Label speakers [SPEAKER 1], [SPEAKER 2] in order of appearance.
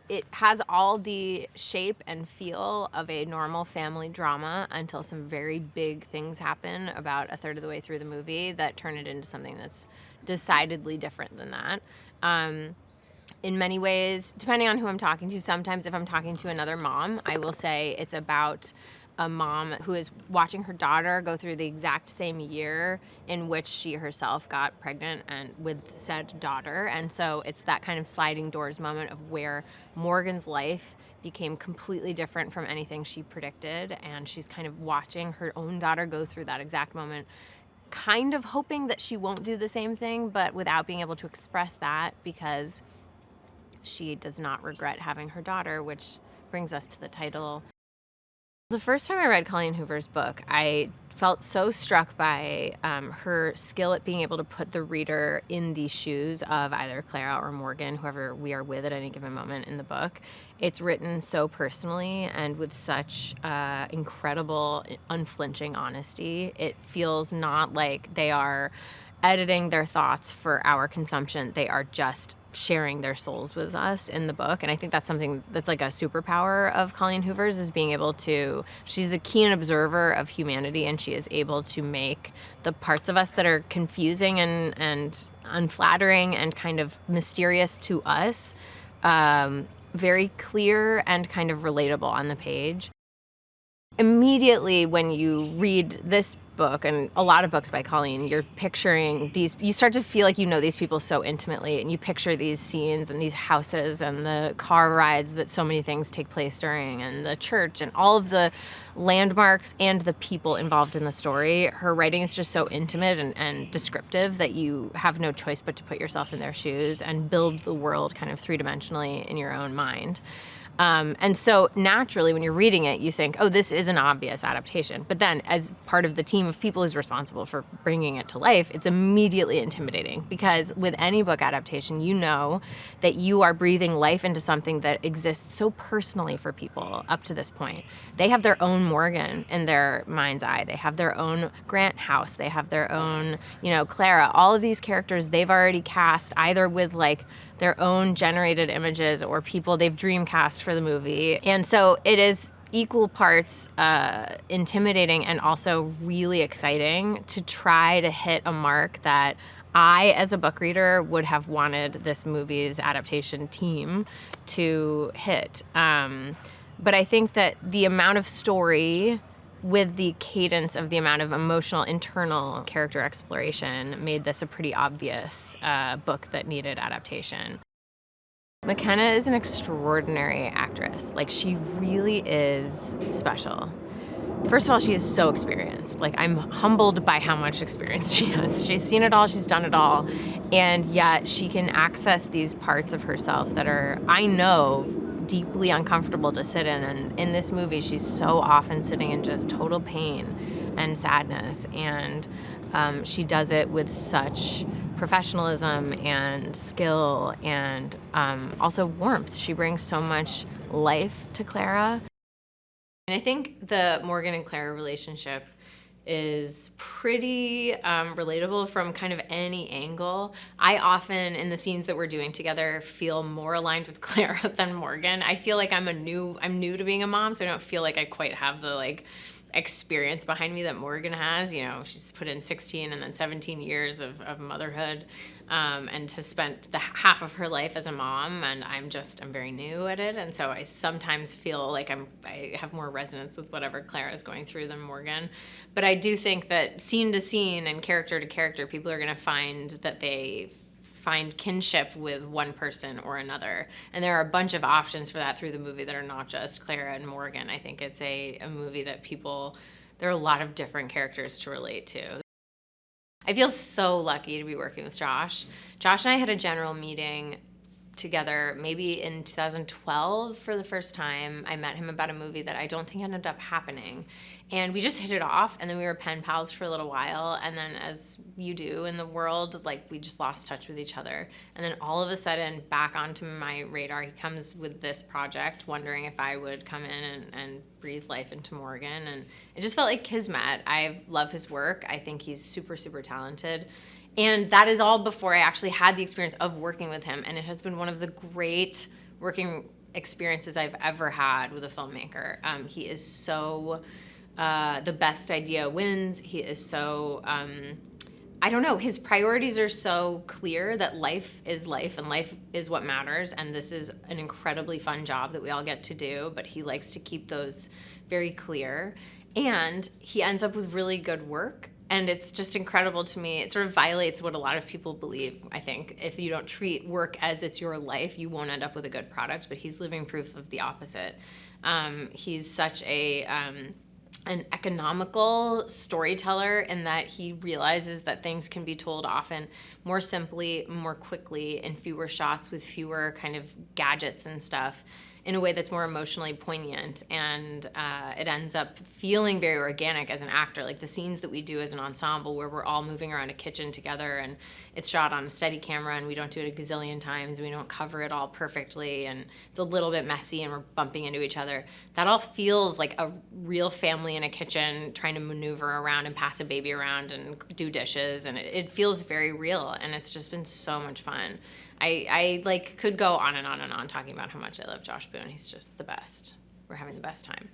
[SPEAKER 1] it has all the shape and feel of a normal family drama until some very big things happen about a third of the way through the movie that turn it into something that's decidedly different than that. In many ways, depending on who I'm talking to, sometimes if I'm talking to another mom, I will say it's about a mom who is watching her daughter go through the exact same year in which she herself got pregnant and with said daughter. And so it's that kind of sliding doors moment of where Morgan's life became completely different from anything she predicted. And she's kind of watching her own daughter go through that exact moment, kind of hoping that she won't do the same thing, but without being able to express that because she does not regret having her daughter, which brings us to the title. The first time I read Colleen Hoover's book, I felt so struck by her skill at being able to put the reader in the shoes of either Clara or Morgan, whoever we are with at any given moment in the book. It's written so personally and with such incredible, unflinching honesty. It feels not like they are editing their thoughts for our consumption. They are just sharing their souls with us in the book. And I think that's something that's like a superpower of Colleen Hoover's, is being able to, she's a keen observer of humanity, and she is able to make the parts of us that are confusing and unflattering and kind of mysterious to us very clear and kind of relatable on the page. Immediately when you read this book and a lot of books by Colleen, you're picturing these, you start to feel like you know these people so intimately, and you picture these scenes and these houses and the car rides that so many things take place during, and the church and all of the landmarks and the people involved in the story. Her writing is just so intimate and descriptive that you have no choice but to put yourself in their shoes and build the world kind of three-dimensionally in your own mind. And so naturally, when you're reading it, you think, oh, this is an obvious adaptation. But then as part of the team of people who's responsible for bringing it to life, it's immediately intimidating, because with any book adaptation, you know that you are breathing life into something that exists so personally for people up to this point. They have their own Morgan in their mind's eye. They have their own Grant House. They have their own, Clara. All of these characters they've already cast either with like their own generated images or people they've dreamcast for the movie. And so it is equal parts intimidating and also really exciting to try to hit a mark that I, as a book reader, would have wanted this movie's adaptation team to hit. But I think that the amount of story with the cadence of the amount of emotional internal character exploration made this a pretty obvious book that needed adaptation. McKenna is an extraordinary actress. Like, she really is special. First of all, she is so experienced. Like, I'm humbled by how much experience she has. She's seen it all, she's done it all, and yet she can access these parts of herself that are, I know, deeply uncomfortable to sit in. And in this movie, she's so often sitting in just total pain and sadness. And she does it with such professionalism and skill and also warmth. She brings so much life to Clara. And I think the Morgan and Clara relationship is pretty relatable from kind of any angle. I often, in the scenes that we're doing together, feel more aligned with Clara than Morgan. I feel like I'm new to being a mom, so I don't feel like I quite have the experience behind me that Morgan has. She's put in 16 and then 17 years of motherhood, and has spent the half of her life as a mom, and I'm very new at it, and so I sometimes feel like I have more resonance with whatever Clara is going through than Morgan. But I do think that scene to scene and character to character, people are going to find that they find kinship with one person or another. And there are a bunch of options for that through the movie that are not just Clara and Morgan. I think it's a movie that there are a lot of different characters to relate to. I feel so lucky to be working with Josh. Josh and I had a general meeting together maybe in 2012 for the first time. I met him about a movie that I don't think ended up happening. And we just hit it off, and then we were pen pals for a little while, and then, as you do in the world, we just lost touch with each other. And then all of a sudden, back onto my radar, he comes with this project, wondering if I would come in and breathe life into Morgan. And it just felt like kismet. I love his work. I think he's super, super talented. And that is all before I actually had the experience of working with him. And it has been one of the great working experiences I've ever had with a filmmaker. He is so the best idea wins. He is so I don't know, his priorities are so clear that life is life and life is what matters, and this is an incredibly fun job that we all get to do, but he likes to keep those very clear, and he ends up with really good work. And it's just incredible to me. It sort of violates what a lot of people believe, I think. If you don't treat work as it's your life, you won't end up with a good product, but he's living proof of the opposite. He's such an economical storyteller in that he realizes that things can be told often more simply, more quickly, in fewer shots with fewer kind of gadgets and stuff, in a way that's more emotionally poignant, and it ends up feeling very organic as an actor. Like the scenes that we do as an ensemble where we're all moving around a kitchen together and it's shot on a steady camera and we don't do it a gazillion times, we don't cover it all perfectly, and it's a little bit messy and we're bumping into each other. That all feels like a real family in a kitchen trying to maneuver around and pass a baby around and do dishes, and it feels very real, and it's just been so much fun. I like could go on and on and on talking about how much I love Josh Boone. He's just the best. We're having the best time.